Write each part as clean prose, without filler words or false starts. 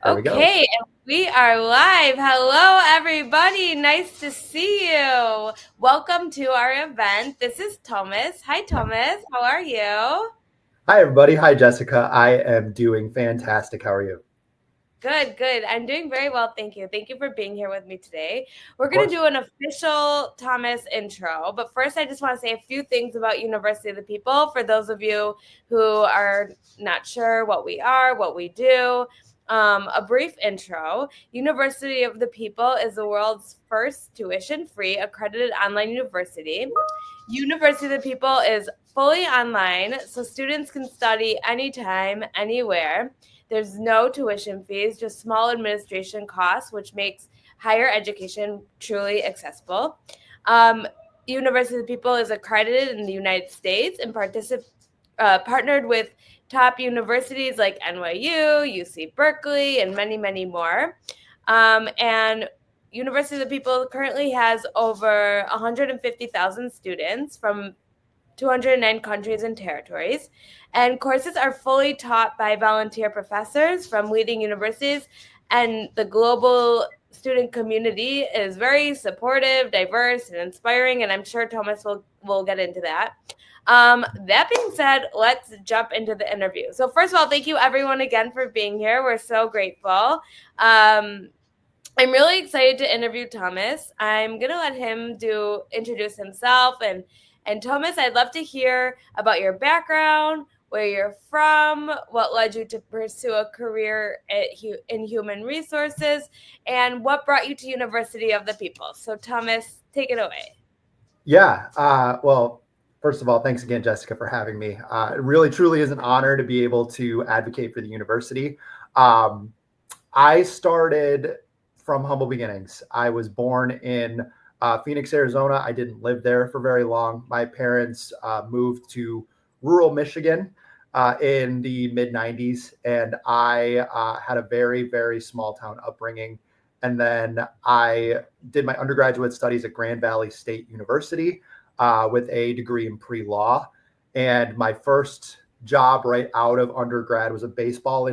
There we go. Okay, and we are live. Hello, everybody. Nice to see you. Welcome to our event. This is Thomas. Hi, Thomas. How are you? Hi, everybody. Hi, Jessica. I am doing fantastic. How are you? Good, good. I'm doing very well. Thank you. Thank you for being here with me today. We're Of going to course. do an official Thomas intro. But first, I just want to say a few things about University of the People for those of you who are not sure what we are, what we do. A brief intro. University of the People is the world's first tuition-free accredited online university. University of the People is fully online, so students can study anytime, anywhere. There's no tuition fees, just small administration costs, which makes higher education truly accessible. University of the People is accredited in the United States and partnered with top universities like NYU, UC Berkeley, and many, many more. And University of the People currently has over 150,000 students from 209 countries and territories. And courses are fully taught by volunteer professors from leading universities. And the global student community is very supportive, diverse, and inspiring. And I'm sure Thomas will get into that. That being said, let's jump into the interview. So first of all, thank you everyone again for being here. We're so grateful. I'm really excited to interview Thomas. I'm going to let him introduce himself. And Thomas, I'd love to hear about your background, where you're from, what led you to pursue a career in human resources, and what brought you to University of the People. So Thomas, take it away. Yeah. Well, first of all, thanks again, Jessica, for having me. It really, truly is an honor to be able to advocate for the university. I started from humble beginnings. I was born in Phoenix, Arizona. I didn't live there for very long. My parents moved to rural Michigan in the mid 90s, and I had a very, very small town upbringing. And then I did my undergraduate studies at Grand Valley State University with a degree in pre-law. And my first job right out of undergrad was a baseball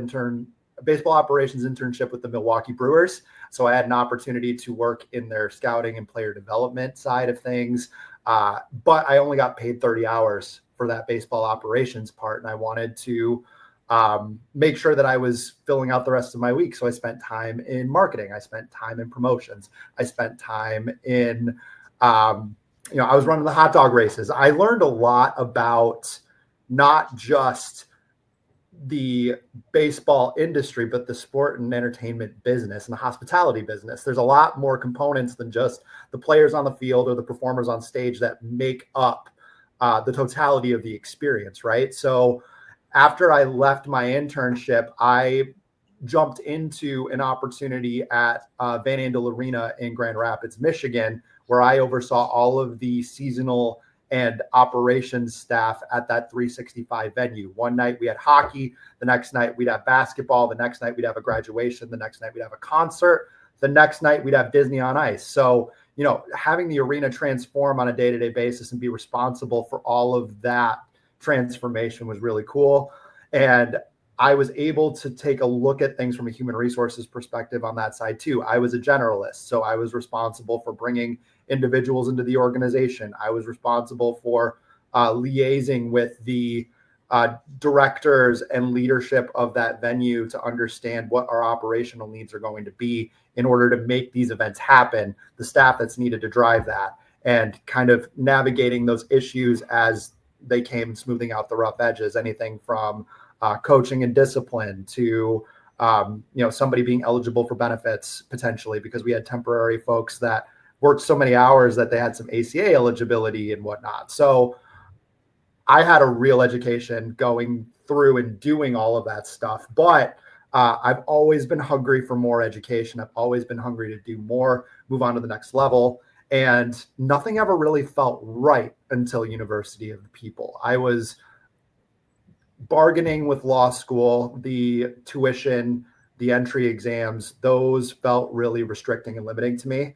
operations internship with the Milwaukee Brewers. So I had an opportunity to work in their scouting and player development side of things. But I only got paid 30 hours for that baseball operations part. And I wanted to make sure that I was filling out the rest of my week. So I spent time in marketing. I spent time in promotions. I spent time in, I was running the hot dog races. I learned a lot about not just the baseball industry, but the sport and entertainment business and the hospitality business. There's a lot more components than just the players on the field or the performers on stage that make up the totality of the experience, right? So after I left my internship, I jumped into an opportunity at Van Andel Arena in Grand Rapids, Michigan, where I oversaw all of the seasonal and operations staff at that 365 venue. One night we had hockey, the next night we'd have basketball, the next night we'd have a graduation, the next night we'd have a concert, the next night we'd have Disney on Ice. So, having the arena transform on a day-to-day basis and be responsible for all of that transformation was really cool. And I was able to take a look at things from a human resources perspective on that side too. I was a generalist, so I was responsible for bringing individuals into the organization. I was responsible for liaising with the directors and leadership of that venue to understand what our operational needs are going to be in order to make these events happen, the staff that's needed to drive that, and kind of navigating those issues as they came, smoothing out the rough edges, anything from coaching and discipline to somebody being eligible for benefits potentially, because we had temporary folks that worked so many hours that they had some ACA eligibility and whatnot. So I had a real education going through and doing all of that stuff. But I've always been hungry for more education. I've always been hungry to do more, move on to the next level. And nothing ever really felt right until University of the People. I was bargaining with law school, the tuition, the entry exams, those felt really restricting and limiting to me.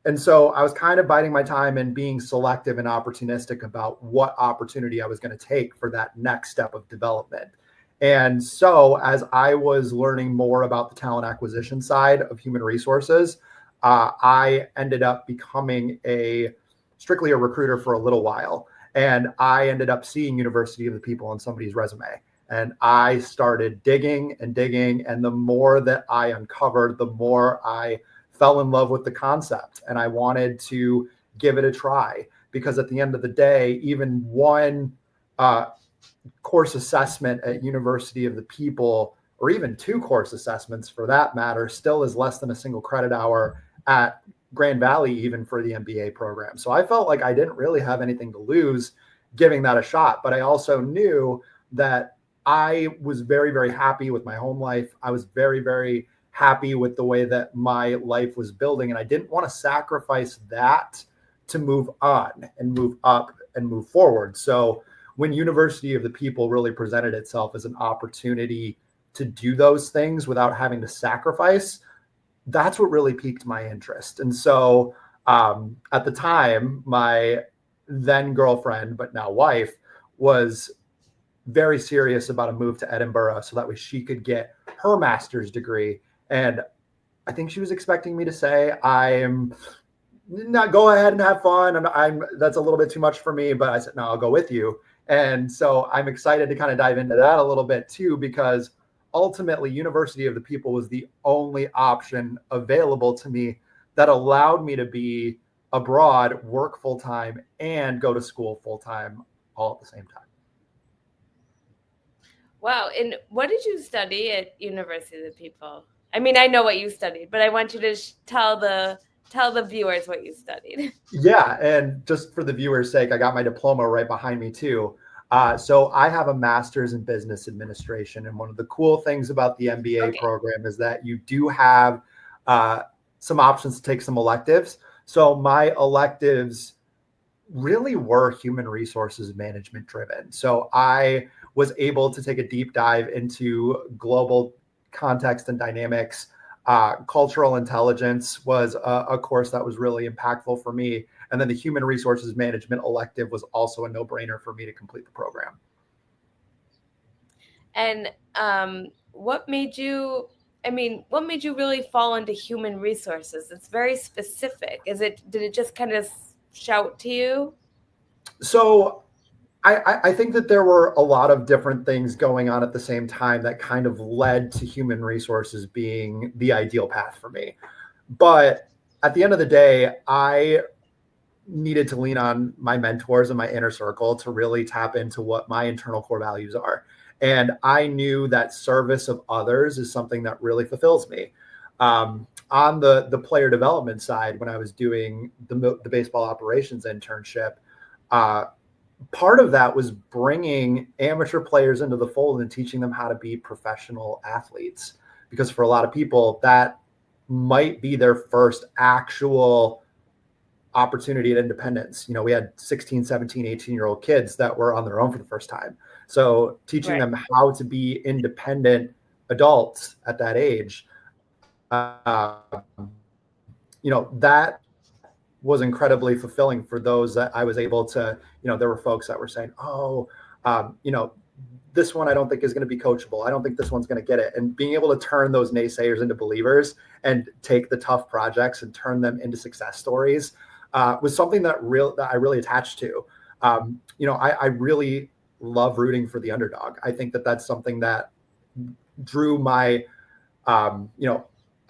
And so I was kind of biding my time and being selective and opportunistic about what opportunity I was going to take for that next step of development. And so as I was learning more about the talent acquisition side of human resources, I ended up becoming strictly a recruiter for a little while. And I ended up seeing University of the People on somebody's resume. And I started digging and digging. And the more that I uncovered, the more I fell in love with the concept. And I wanted to give it a try, because at the end of the day, even one course assessment at University of the People, or even two course assessments for that matter, still is less than a single credit hour at Grand Valley, even for the MBA program. So I felt like I didn't really have anything to lose giving that a shot. But I also knew that I was very, very happy with my home life. I was very, very happy with the way that my life was building. And I didn't want to sacrifice that to move on and move up and move forward. So when University of the People really presented itself as an opportunity to do those things without having to sacrifice, that's what really piqued my interest. And so at the time, my then girlfriend, but now wife, was very serious about a move to Edinburgh so that way she could get her master's degree. And I think she was expecting me to say, I'm not, go ahead and have fun. That's a little bit too much for me, but I said, no, I'll go with you. And so I'm excited to kind of dive into that a little bit too, because ultimately University of the People was the only option available to me that allowed me to be abroad, work full-time, and go to school full-time all at the same time. Wow. And what did you study at University of the People? I mean, I know what you studied, but I want you to tell the viewers what you studied. Yeah, and just for the viewers' sake, I got my diploma right behind me too. So I have a master's in business administration, and one of the cool things about the MBA program is that you do have some options to take some electives. So my electives really were human resources management driven. So I was able to take a deep dive into global context and dynamics. Cultural intelligence was a course that was really impactful for me. And then the human resources management elective was also a no-brainer for me to complete the program. And what made you really fall into human resources? It's very specific. Did it just kind of shout to you? So I think that there were a lot of different things going on at the same time that kind of led to human resources being the ideal path for me. But at the end of the day, I needed to lean on my mentors and my inner circle to really tap into what my internal core values are. And I knew that service of others is something that really fulfills me. On the player development side, when I was doing the baseball operations internship, part of that was bringing amateur players into the fold and teaching them how to be professional athletes. Because for a lot of people, that might be their first actual opportunity at independence. You know, we had 16, 17, 18-year-old kids that were on their own for the first time. So teaching them how to be independent adults at that age, that was incredibly fulfilling for those that I was able to, there were folks that were saying, this one I don't think is going to be coachable. I don't think this one's going to get it. And being able to turn those naysayers into believers and take the tough projects and turn them into success stories was something that I really attached to. I really love rooting for the underdog. I think that that's something that drew my,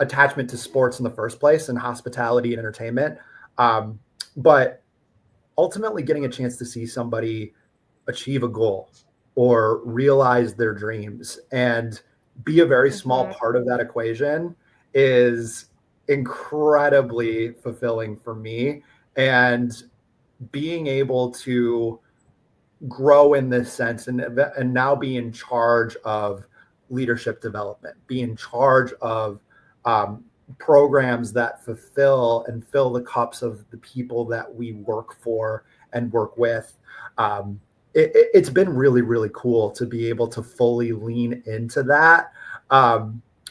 attachment to sports in the first place, and hospitality and entertainment. But ultimately getting a chance to see somebody achieve a goal or realize their dreams and be a very small part of that equation is incredibly fulfilling for me. And being able to grow in this sense and now be in charge of leadership development, be in charge of programs that fulfill and fill the cups of the people that we work for and work with. It's been really, really cool to be able to fully lean into that.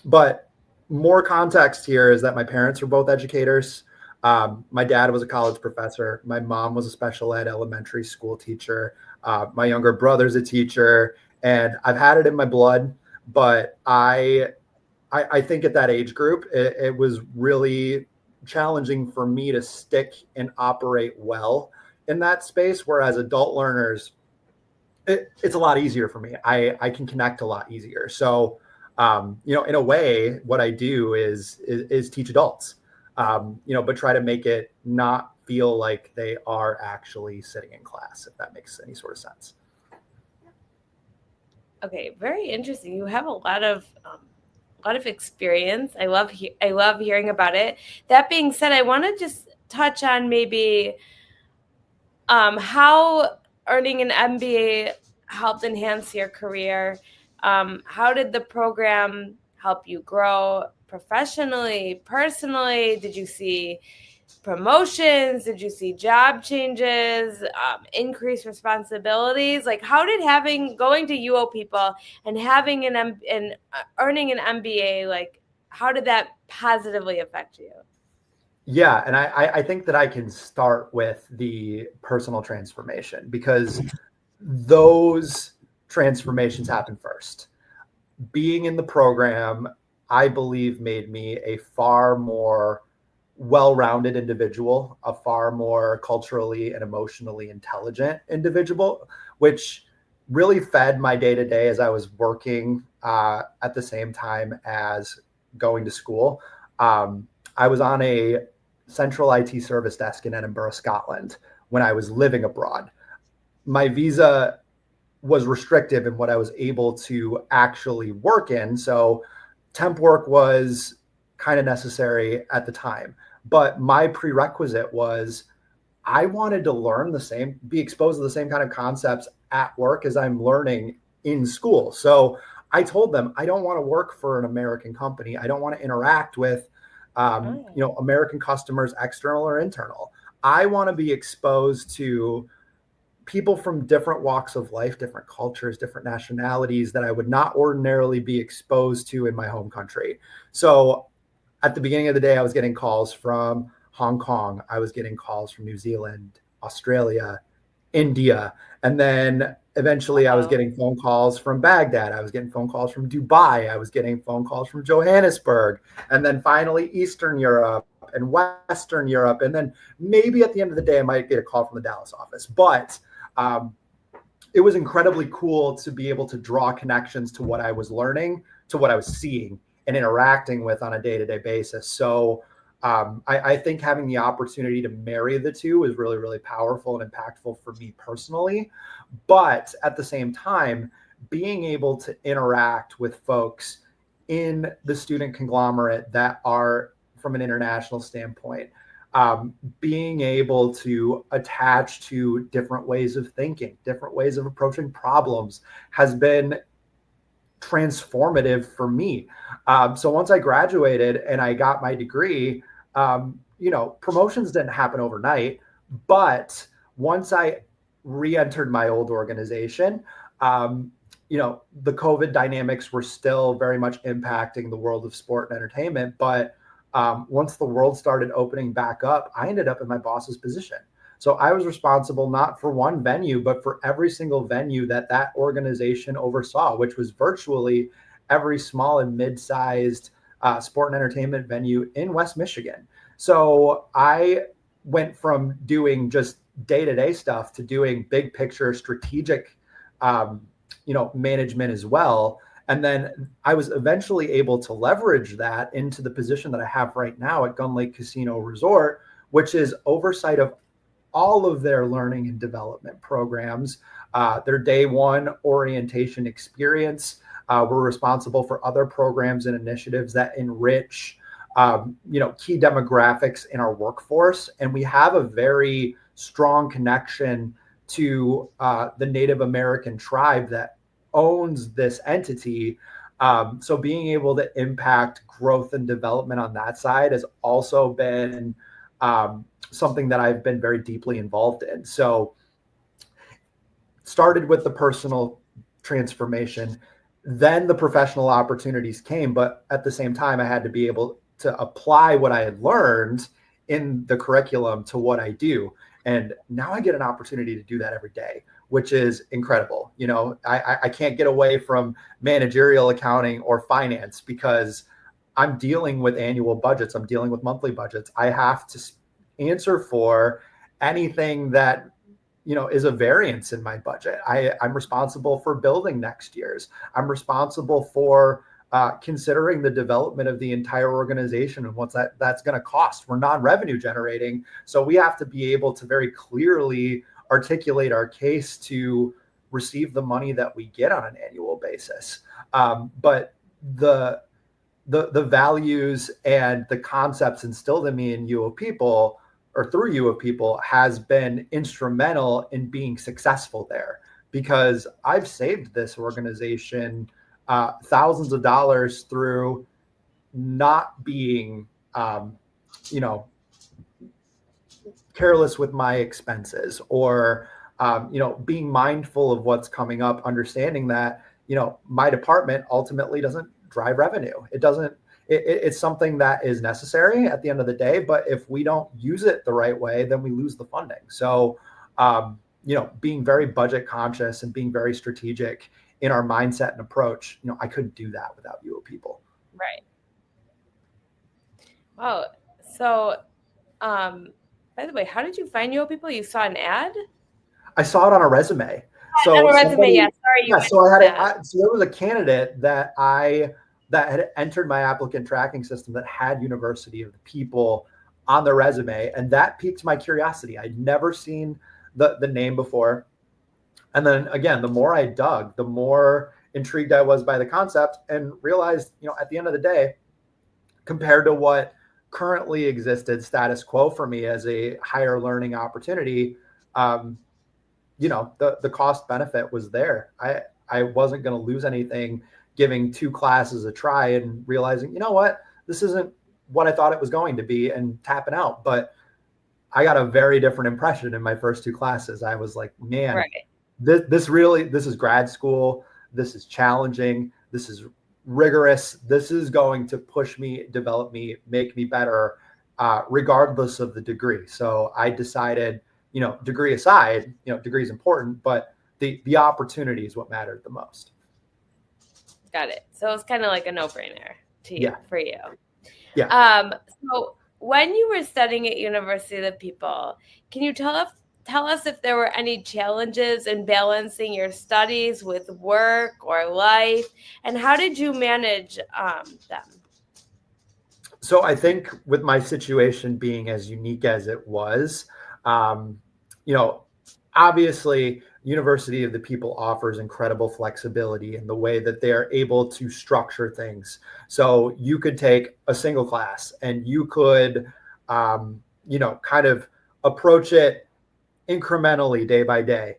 But more context here is that my parents were both educators. My dad was a college professor. My mom was a special ed elementary school teacher. My younger brother's a teacher. and I've had it in my blood, but I think at that age group, it was really challenging for me to stick and operate well in that space. Whereas adult learners, it's a lot easier for me. I can connect a lot easier. So, in a way, what I do is teach adults, but try to make it not feel like they are actually sitting in class, if that makes any sort of sense. Okay, very interesting. You have a lot of experience. I love hearing about it. That being said, I want to just touch on maybe how earning an MBA helped enhance your career. How did the program help you grow professionally, personally? Did you see promotions? Did you see job changes, increased responsibilities? Like, how did going to UoPeople and having and earning an MBA, like, how did that positively affect you? Yeah, and I think that I can start with the personal transformation, because those transformations happen first. Being in the program, I believe, made me a far more well-rounded individual, a far more culturally and emotionally intelligent individual, which really fed my day-to-day as I was working at the same time as going to school. I was on a central IT service desk in Edinburgh, Scotland, when I was living abroad. My visa was restrictive in what I was able to actually work in. So temp work was kind of necessary at the time. But my prerequisite was I wanted to be exposed to the same kind of concepts at work as I'm learning in school. So I told them, I don't want to work for an American company. I don't want to interact with, American customers, external or internal. I want to be exposed to people from different walks of life, different cultures, different nationalities that I would not ordinarily be exposed to in my home country. So at the beginning of the day, I was getting calls from Hong Kong. I was getting calls from New Zealand, Australia, India. And then eventually I was getting phone calls from Baghdad. I was getting phone calls from Dubai. I was getting phone calls from Johannesburg. And then finally Eastern Europe and Western Europe. And then maybe at the end of the day, I might get a call from the Dallas office. But it was incredibly cool to be able to draw connections to what I was learning, to what I was seeing and interacting with on a day-to-day basis. So I think having the opportunity to marry the two is really, really powerful and impactful for me personally. But at the same time, being able to interact with folks in the student conglomerate that are from an international standpoint, being able to attach to different ways of thinking, different ways of approaching problems has been transformative for me. So once I graduated and I got my degree, promotions didn't happen overnight, but once I re-entered my old organization, the COVID dynamics were still very much impacting the world of sport and entertainment. But once the world started opening back up, I ended up in my boss's position. So I was responsible not for one venue, but for every single venue that organization oversaw, which was virtually every small and mid-sized sport and entertainment venue in West Michigan. So I went from doing just day-to-day stuff to doing big picture strategic, management as well. And then I was eventually able to leverage that into the position that I have right now at Gun Lake Casino Resort, which is oversight of all of their learning and development programs, their day one orientation experience. We're responsible for other programs and initiatives that enrich, key demographics in our workforce. And we have a very strong connection to the Native American tribe that owns this entity. So being able to impact growth and development on that side has also been something that I've been very deeply involved in. So started with the personal transformation, then the professional opportunities came, but at the same time, I had to be able to apply what I had learned in the curriculum to what I do. And now I get an opportunity to do that every day, which is incredible. I can't get away from managerial accounting or finance because I'm dealing with annual budgets. I'm dealing with monthly budgets. I have to answer for anything that is a variance in my budget. I'm responsible for building next year's. I'm responsible for considering the development of the entire organization and what that's going to cost. We're non-revenue generating, so we have to be able to very clearly articulate our case to receive the money that we get on an annual basis. But the values and the concepts instilled in me in UoPeople or through UoPeople has been instrumental in being successful there, because I've saved this organization thousands of dollars through not being, careless with my expenses, or, being mindful of what's coming up, understanding that, my department ultimately doesn't drive revenue. It's something that is necessary at the end of the day, but if we don't use it the right way, then we lose the funding. So, being very budget conscious and being very strategic in our mindset and approach, I couldn't do that without UoPeople. Right. Oh, so, by the way, how did you find UoPeople? You saw an ad? I saw it on a resume. So on a resume, yeah. Sorry. So there was a candidate that had entered my applicant tracking system that had University of the People on the resume, and that piqued my curiosity. I'd never seen the name before. And then again, the more I dug, the more intrigued I was by the concept, and realized, at the end of the day, compared to what currently existed status quo for me as a higher learning opportunity, the cost benefit was there. I wasn't going to lose anything giving 2 classes a try and realizing, this isn't what I thought it was going to be, and tapping out. But I got a very different impression in my first 2 classes. I was like, man, right. This is grad school. This is challenging. This is rigorous. This is going to push me, develop me, make me better, regardless of the degree. So I decided, degree aside, degree is important, but the opportunity is what mattered the most. Got it. So it's kind of like a no-brainer for you. Yeah. So when you were studying at University of the People, can you tell us if there were any challenges in balancing your studies with work or life, and how did you manage them? So I think with my situation being as unique as it was, obviously University of the People offers incredible flexibility in the way that they are able to structure things. So you could take a single class and you could, kind of approach it incrementally day by day.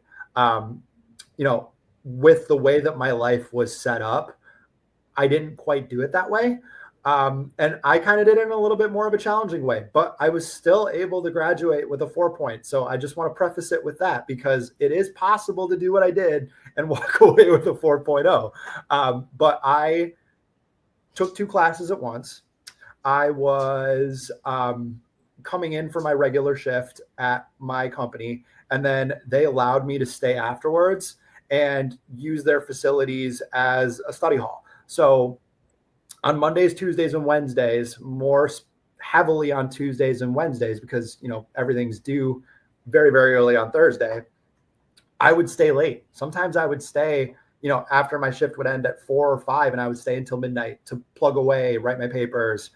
With the way that my life was set up, I didn't quite do it that way. And I kind of did it in a little bit more of a challenging way, but I was still able to graduate with a 4.0. So I just want to preface it with that, because it is possible to do what I did and walk away with a 4.0. But I took 2 classes at once. I was coming in for my regular shift at my company, and then they allowed me to stay afterwards and use their facilities as a study hall. So on Mondays, Tuesdays, and Wednesdays, more heavily on Tuesdays and Wednesdays, because, everything's due very, very early on Thursday, I would stay late. Sometimes I would stay, after my shift would end at 4 or 5, and I would stay until midnight to plug away, write my papers,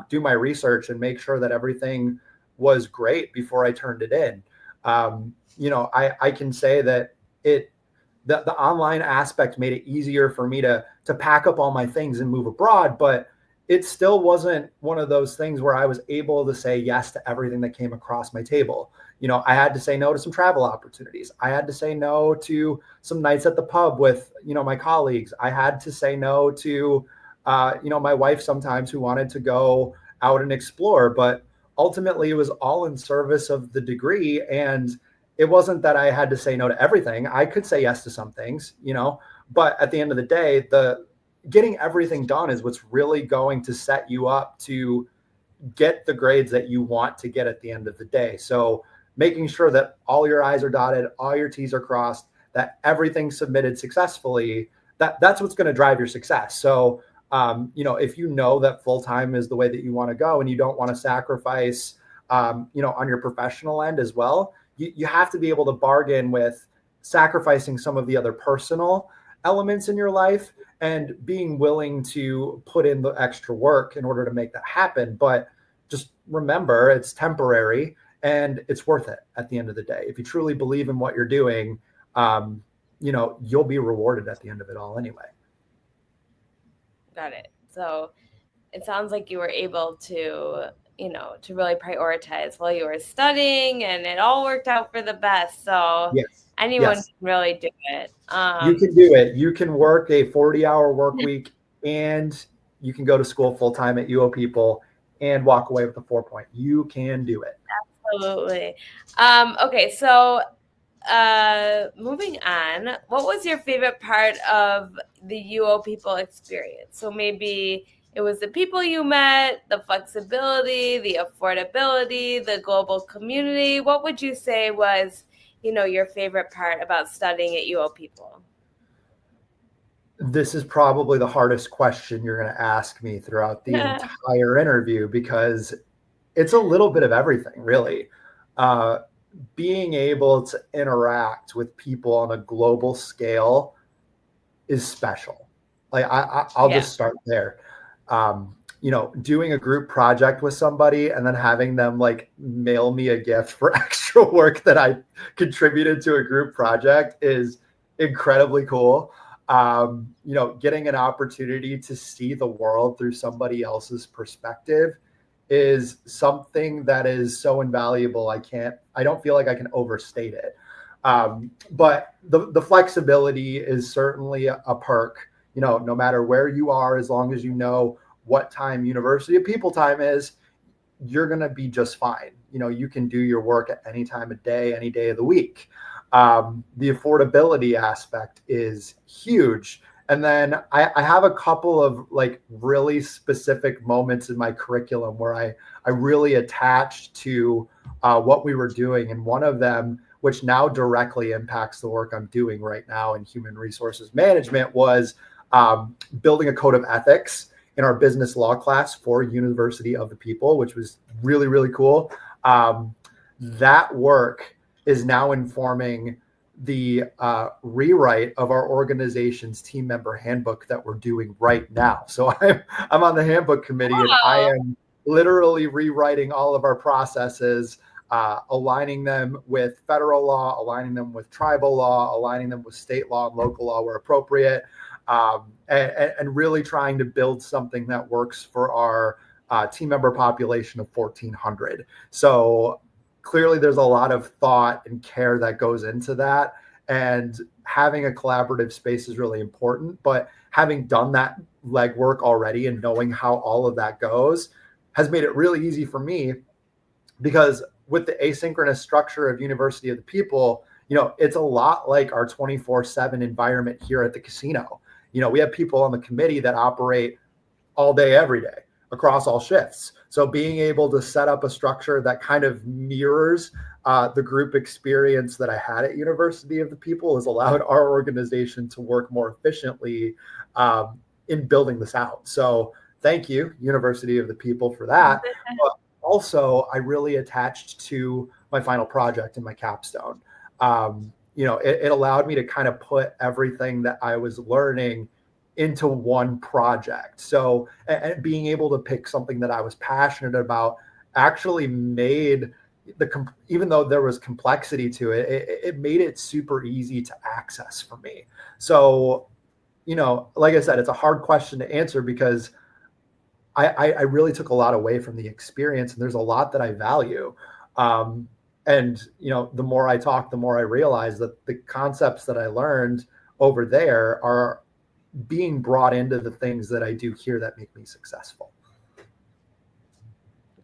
do my research, and make sure that everything was great before I turned it in. I can say that the online aspect made it easier for me to pack up all my things and move abroad, but it still wasn't one of those things where I was able to say yes to everything that came across my table. I had to say no to some travel opportunities. I had to say no to some nights at the pub with, my colleagues. I had to say no to, my wife sometimes, who wanted to go out and explore, but ultimately it was all in service of the degree. And it wasn't that I had to say no to everything. I could say yes to some things, but at the end of the day, getting everything done is what's really going to set you up to get the grades that you want to get at the end of the day. So making sure that all your I's are dotted, all your T's are crossed, that everything's submitted successfully, that's what's going to drive your success. So, if you know that full-time is the way that you want to go and you don't want to sacrifice, on your professional end as well, you have to be able to bargain with sacrificing some of the other personal elements in your life and being willing to put in the extra work in order to make that happen. But just remember, it's temporary and it's worth it at the end of the day. If you truly believe in what you're doing, you'll be rewarded at the end of it all anyway. Got it. So it sounds like you were able to, to really prioritize while you were studying, and it all worked out for the best. So Yes. anyone Yes. can really do it. You can do it. You can work a 40-hour work week and you can go to school full-time at UoPeople and walk away with a 4.0. You can do it. Absolutely. Okay, so moving on, what was your favorite part of the UoPeople experience? So maybe it was the people you met, the flexibility, the affordability, the global community. What would you say was, your favorite part about studying at UoPeople? This is probably the hardest question you're going to ask me throughout the entire interview because it's a little bit of everything, really. Being able to interact with people on a global scale is special. Like I'll just start there. Doing a group project with somebody and then having them like mail me a gift for extra work that I contributed to a group project is incredibly cool. Getting an opportunity to see the world through somebody else's perspective is something that is so invaluable. I don't feel like I can overstate it. But the flexibility is certainly a perk, no matter where you are, as long as you know what time University of People time is, you're going to be just fine. You can do your work at any time of day, any day of the week. The affordability aspect is huge. And then I have a couple of like really specific moments in my curriculum where I really attached to what we were doing. And one of them, which now directly impacts the work I'm doing right now in human resources management, was building a code of ethics in our business law class for University of the People, which was really, really cool. That work is now informing the rewrite of our organization's team member handbook that we're doing right now. So I'm on the handbook committee, and I am literally rewriting all of our processes, aligning them with federal law, aligning them with tribal law, aligning them with state law and local law where appropriate, and really trying to build something that works for our team member population of 1,400. So clearly there's a lot of thought and care that goes into that. And having a collaborative space is really important. But having done that legwork already and knowing how all of that goes has made it really easy for me, because with the asynchronous structure of University of the People, it's a lot like our 24/7 environment here at the casino. We have people on the committee that operate all day, every day, across all shifts. So being able to set up a structure that kind of mirrors the group experience that I had at University of the People has allowed our organization to work more efficiently in building this out. So thank you, University of the People, for that. But also, I really attached to my final project and my capstone. It allowed me to kind of put everything that I was learning into one project. So, and being able to pick something that I was passionate about actually made even though there was complexity to it, it made it super easy to access for me. So, like I said, it's a hard question to answer because I really took a lot away from the experience, and there's a lot that I value. And the more I talk, the more I realize that the concepts that I learned over there are being brought into the things that I do here that make me successful.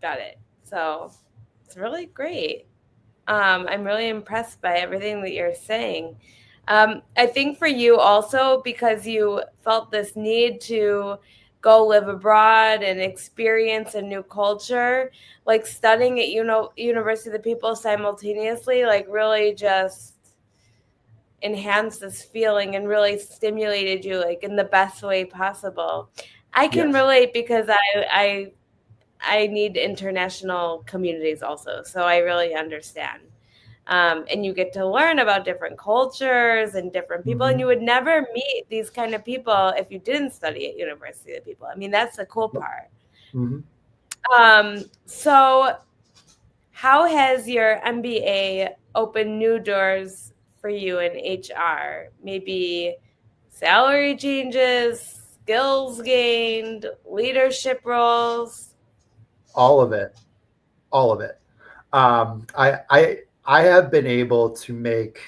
Got it. So it's really great. I'm really impressed by everything that you're saying. I think for you also, because you felt this need to go live abroad and experience a new culture, like studying at University of the People simultaneously, like really just enhanced this feeling and really stimulated you like in the best way possible. I can Yes. relate because I need international communities also, so I really understand. And you get to learn about different cultures and different people, and you would never meet these kind of people if you didn't study at University of the People. I mean, that's the cool part. So how has your MBA opened new doors for you in HR? Maybe salary changes, skills gained, leadership roles? All of it. All of it. I have been able to make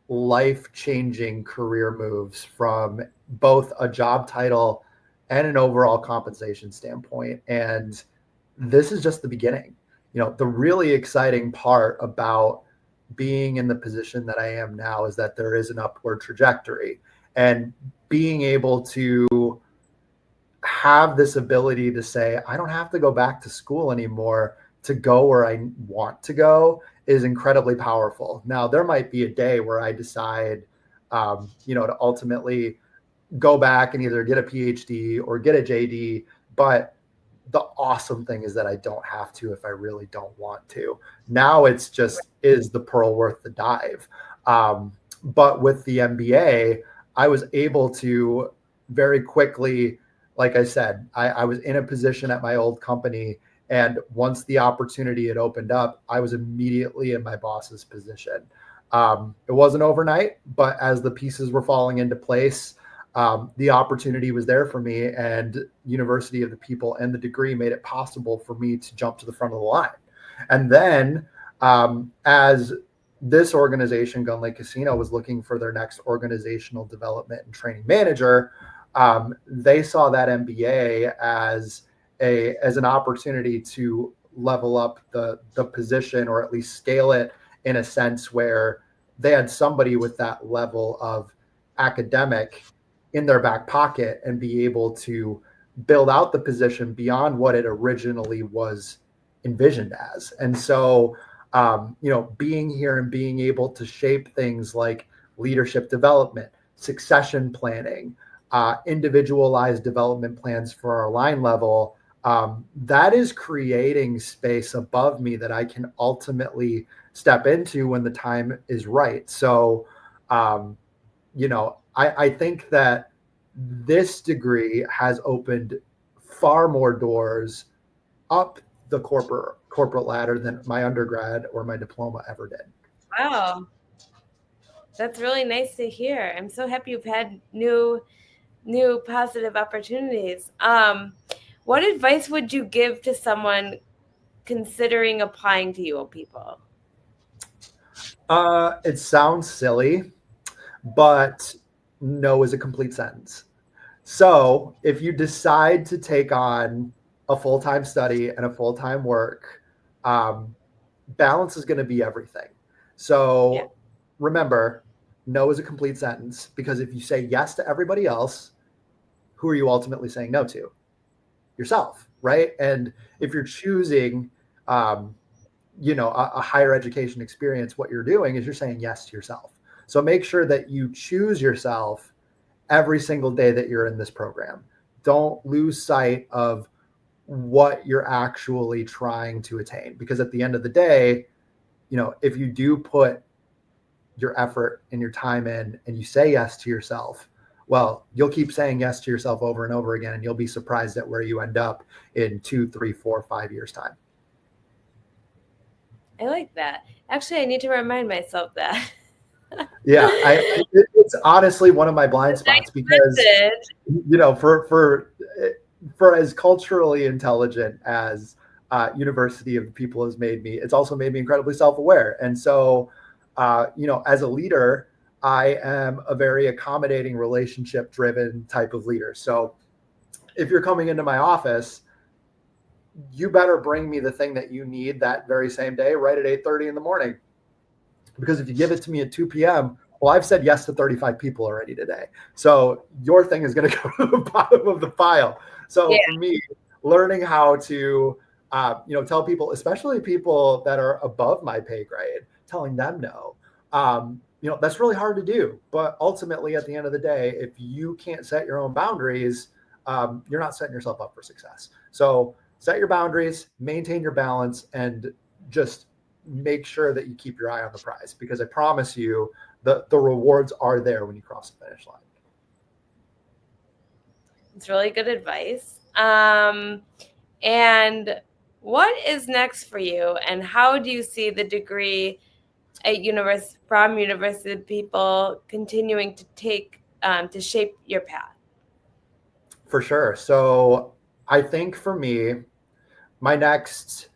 life-changing career moves from both a job title and an overall compensation standpoint. And this is just the beginning. The really exciting part about being in the position that I am now is that there is an upward trajectory, and being able to have this ability to say, I don't have to go back to school anymore to go where I want to go is incredibly powerful. Now, there might be a day where I decide, to ultimately go back and either get a PhD or get a JD. But the awesome thing is that I don't have to if I really don't want to. Now it's just, is the pearl worth the dive? But with the MBA, I was able to very quickly, like I said, I was in a position at my old company. And once the opportunity had opened up, I was immediately in my boss's position. It wasn't overnight, but as the pieces were falling into place, the opportunity was there for me, and University of the People and the degree made it possible for me to jump to the front of the line. And then as this organization, Gun Lake Casino, was looking for their next organizational development and training manager, they saw that MBA as an opportunity to level up the position, or at least scale it in a sense where they had somebody with that level of academic in their back pocket and be able to build out the position beyond what it originally was envisioned as. And so, being here and being able to shape things like leadership development, succession planning, individualized development plans for our line level, that is creating space above me that I can ultimately step into when the time is right. So, I think that this degree has opened far more doors up the corporate ladder than my undergrad or my diploma ever did. Wow. That's really nice to hear. I'm so happy you've had new positive opportunities. What advice would you give to someone considering applying to UoPeople? It sounds silly, but no is a complete sentence. So if you decide to take on a full-time study and a full-time work, balance is going to be everything. So remember, no is a complete sentence, because if you say yes to everybody else, who are you ultimately saying no to? Yourself, right? And if you're choosing, a higher education experience, what you're doing is you're saying yes to yourself. So make sure that you choose yourself every single day that you're in this program. Don't lose sight of what you're actually trying to attain, because at the end of the day, if you do put your effort and your time in and you say yes to yourself, well, you'll keep saying yes to yourself over and over again, and you'll be surprised at where you end up in 2, 3, 4, 5 years time. I like that. Actually, I need to remind myself that. Yeah, it's honestly one of my blind spots, because for as culturally intelligent as University of the People has made me, it's also made me incredibly self-aware. And so, as a leader, I am a very accommodating, relationship-driven type of leader. So if you're coming into my office, you better bring me the thing that you need that very same day, right at 8:30 in the morning. Because if you give it to me at 2 p.m., well, I've said yes to 35 people already today. So your thing is going to go to the bottom of the pile. So for me, learning how to, tell people, especially people that are above my pay grade, telling them no, that's really hard to do. But ultimately, at the end of the day, if you can't set your own boundaries, you're not setting yourself up for success. So set your boundaries, maintain your balance, and just make sure that you keep your eye on the prize, because I promise you the rewards are there when you cross the finish line. It's really good advice. And what is next for you, and how do you see the degree at University of People continuing to take to shape your path? For sure. So I think for me, my next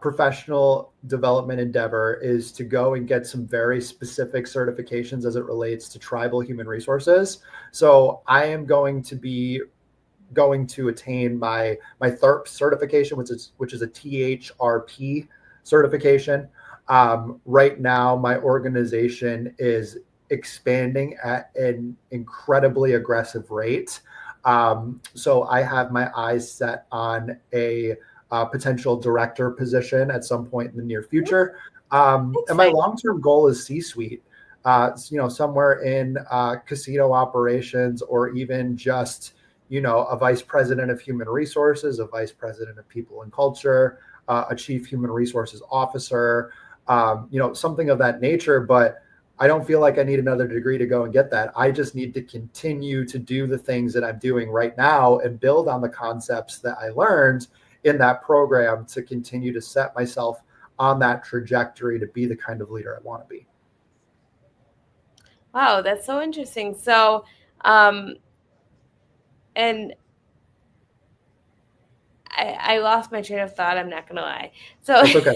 professional development endeavor is to go and get some very specific certifications as it relates to tribal human resources. So I am going to attain my THRP certification, which is a THRP certification. Right now, my organization is expanding at an incredibly aggressive rate. So I have my eyes set on a potential director position at some point in the near future. And my long-term goal is C-suite. Somewhere in casino operations, or even just a vice president of human resources, a vice president of people and culture, a chief human resources officer, something of that nature. But I don't feel like I need another degree to go and get that. I just need to continue to do the things that I'm doing right now and build on the concepts that I learned in that program to continue to set myself on that trajectory to be the kind of leader I want to be. Wow, that's so interesting. So, and I lost my train of thought. I'm not gonna lie. So That's okay.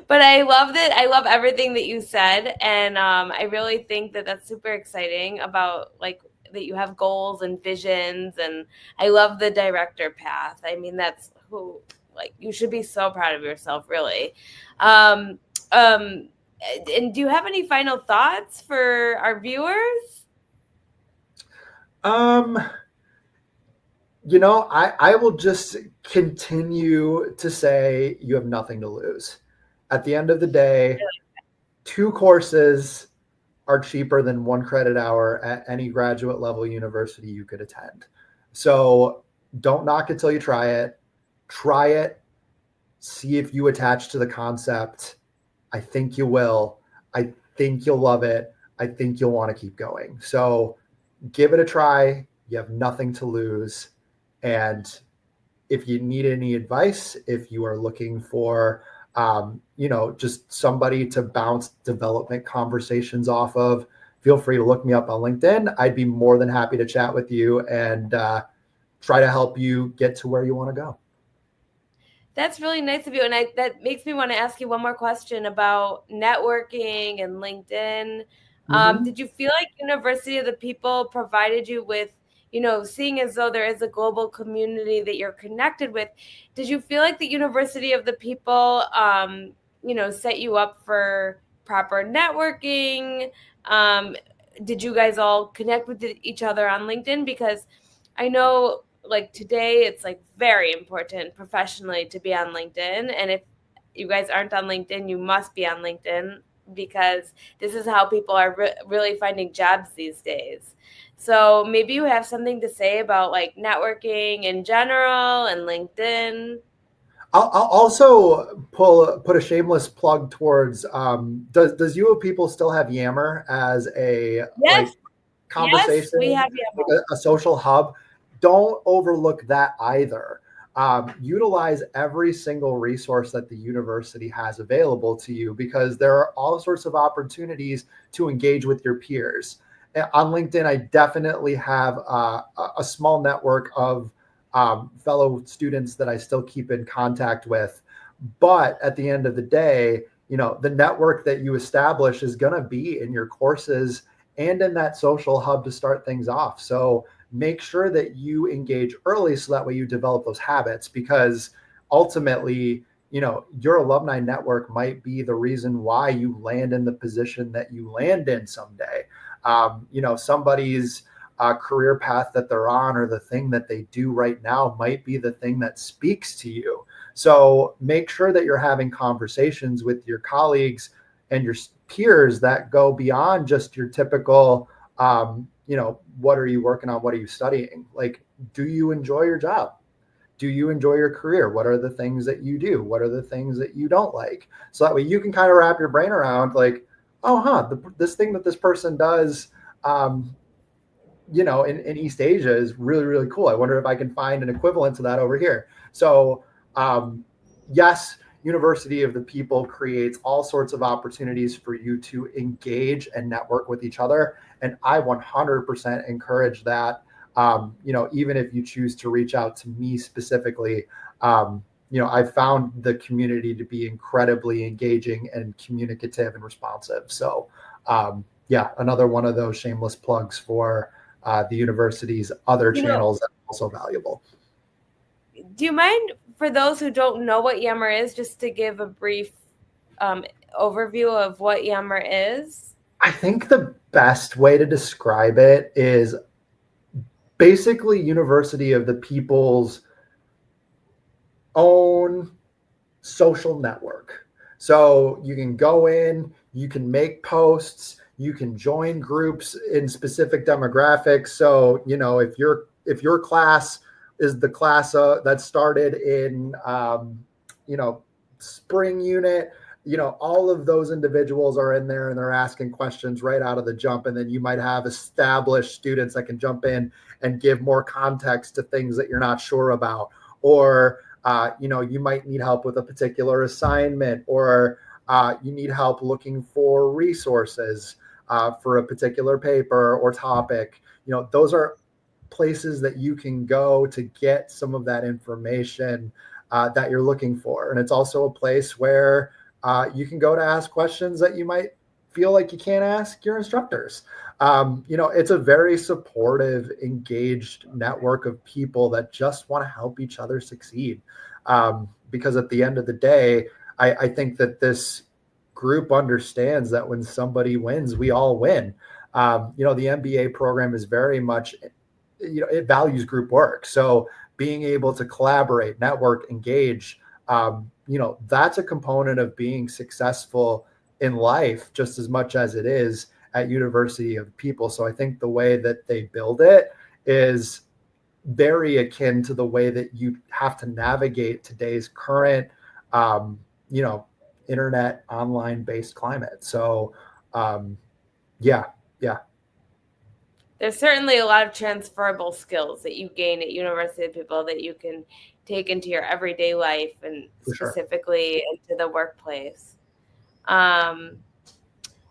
but I loved it. I love everything that you said, and I really think that that's super exciting about like that you have goals and visions, and I love the director path. I mean, that's who like you should be so proud of yourself, really. Um, um, and do you have any final thoughts for our viewers? I will just continue to say you have nothing to lose. At the end of the day, 2 courses are cheaper than 1 credit hour at any graduate level university you could attend. So don't knock it till you try it. Try it. See if you attach to the concept. I think you will. I think you'll love it. I think you'll want to keep going. So give it a try. You have nothing to lose. And if you need any advice, if you are looking for, just somebody to bounce development conversations off of, feel free to look me up on LinkedIn. I'd be more than happy to chat with you and try to help you get to where you want to go. That's really nice of you. And that makes me want to ask you one more question about networking and LinkedIn. Did you feel like University of the People provided you with, seeing as though there is a global community that you're connected with, did you feel like the University of the People, set you up for proper networking? Did you guys all connect with each other on LinkedIn? Because I know like today it's like very important professionally to be on LinkedIn. And if you guys aren't on LinkedIn, you must be on LinkedIn, because this is how people are really finding jobs these days. So maybe you have something to say about like networking in general and LinkedIn. I'll also put a shameless plug towards, does UoPeople still have Yammer as a Yes. Yes, we conversation, have like you. a social hub? Don't overlook that either. Utilize every single resource that the university has available to you, because there are all sorts of opportunities to engage with your peers. On LinkedIn, I definitely have a small network of fellow students that I still keep in contact with. But at the end of the day, the network that you establish is going to be in your courses and in that social hub to start things off. So make sure that you engage early so that way you develop those habits, because ultimately, your alumni network might be the reason why you land in the position that you land in someday. Somebody's career path that they're on, or the thing that they do right now, might be the thing that speaks to you. So make sure that you're having conversations with your colleagues, and your peers that go beyond just your typical, what are you working on? What are you studying? Like, do you enjoy your job? Do you enjoy your career? What are the things that you do? What are the things that you don't like? So that way you can kind of wrap your brain around like, oh, this thing that this person does, in East Asia is really, really cool. I wonder if I can find an equivalent to that over here. So, yes, University of the People creates all sorts of opportunities for you to engage and network with each other. And I 100% encourage that. Even if you choose to reach out to me specifically, I found the community to be incredibly engaging and communicative and responsive. So, yeah, another one of those shameless plugs for the university's other channels that are also valuable. Do you mind, for those who don't know what Yammer is, just to give a brief overview of what Yammer is? I think the best way to describe it is basically University of the People's own social network. So you can go in, you can make posts, you can join groups in specific demographics. So, if your class is the class that started in, spring unit, all of those individuals are in there and they're asking questions right out of the jump. And then you might have established students that can jump in and give more context to things that you're not sure about. Or, you might need help with a particular assignment, or you need help looking for resources for a particular paper or topic. Those are places that you can go to get some of that information that you're looking for. And it's also a place where you can go to ask questions that you might feel like you can't ask your instructors. It's a very supportive, engaged network of people that just want to help each other succeed. Because at the end of the day, I think that this group understands that when somebody wins, we all win. The MBA program is very much, it values group work. So being able to collaborate, network, engage, that's a component of being successful in life just as much as it is at University of People. So I think the way that they build it is very akin to the way that you have to navigate today's current, internet online based climate. So, yeah. There's certainly a lot of transferable skills that you gain at University of People that you can take into your everyday life and specifically into the workplace.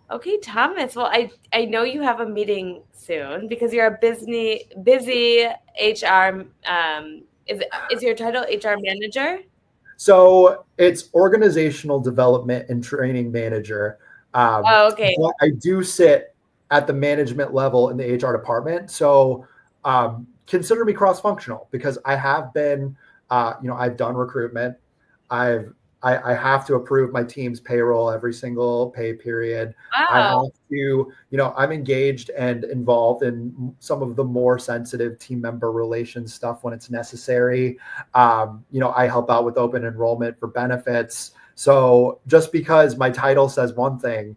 Okay, Thomas. Well, I know you have a meeting soon because you're a busy HR. Is your title HR manager? So it's organizational development and training manager. Okay. I do sit at the management level in the HR department. So consider me cross-functional because I have been, I've done recruitment. I have to approve my team's payroll every single pay period. Wow. I have to, I'm engaged and involved in some of the more sensitive team member relations stuff when it's necessary. I help out with open enrollment for benefits. So just because my title says one thing,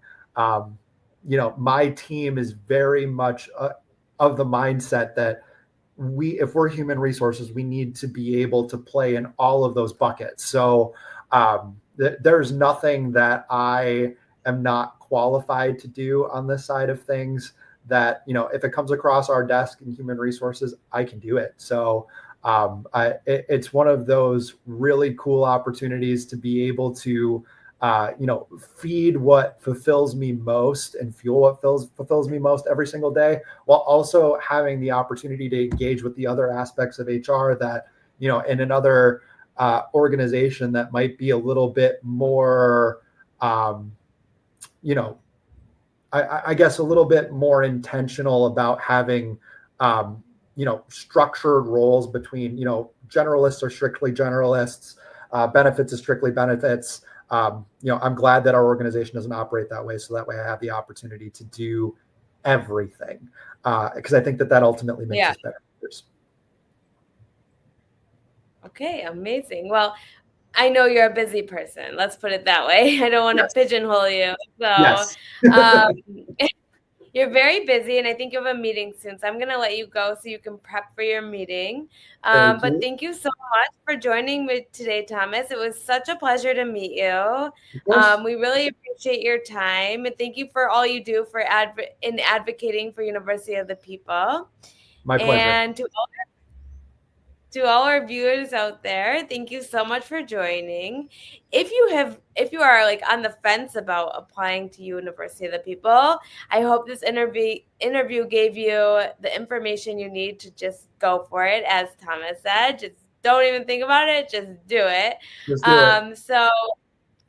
my team is very much of the mindset that if we're human resources, we need to be able to play in all of those buckets. So there's nothing that I am not qualified to do on this side of things that, if it comes across our desk in human resources, I can do it. So it's one of those really cool opportunities to be able to, feed what fulfills me most and fuel what fulfills me most every single day, while also having the opportunity to engage with the other aspects of HR that, in another organization that might be a little bit more, I guess a little bit more intentional about having, structured roles between, generalists are strictly generalists, benefits is strictly benefits. I'm glad that our organization doesn't operate that way. So that way I have the opportunity to do everything. Because I think that ultimately makes us better leaders. Okay, amazing. Well, I know you're a busy person. Let's put it that way. I don't want to Yes. pigeonhole you. So, Yes. um, you're very busy, and I think you have a meeting soon. So I'm going to let you go so you can prep for your meeting. Thank But you. thank you so much for joining me today, Thomas. It was such a pleasure to meet you. Of course. We really appreciate your time, and thank you for all you do for in advocating for University of the People. My pleasure. And to all our viewers out there, thank you so much for joining. If you are like on the fence about applying to University of the People, I hope this interview gave you the information you need to just go for it. As Thomas said, just don't even think about it, just do it. Let's do it. So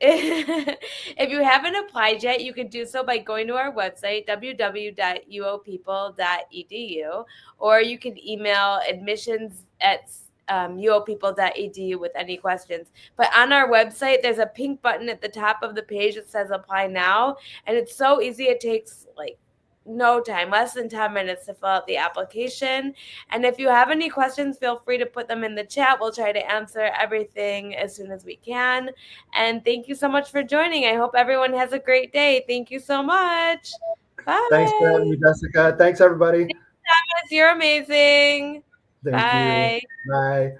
if you haven't applied yet, you can do so by going to our website, www.uopeople.edu, or you can email admissions@uopeople.edu with any questions. But on our website, there's a pink button at the top of the page that says apply now. And it's so easy. It takes like no time, less than 10 minutes to fill out the application. And if you have any questions, feel free to put them in the chat. We'll try to answer everything as soon as we can. And thank you so much for joining. I hope everyone has a great day. Thank you so much. Bye. Thanks for having me, Jessica. Thanks, everybody. Thomas, you're amazing. Thank you. Bye. Bye.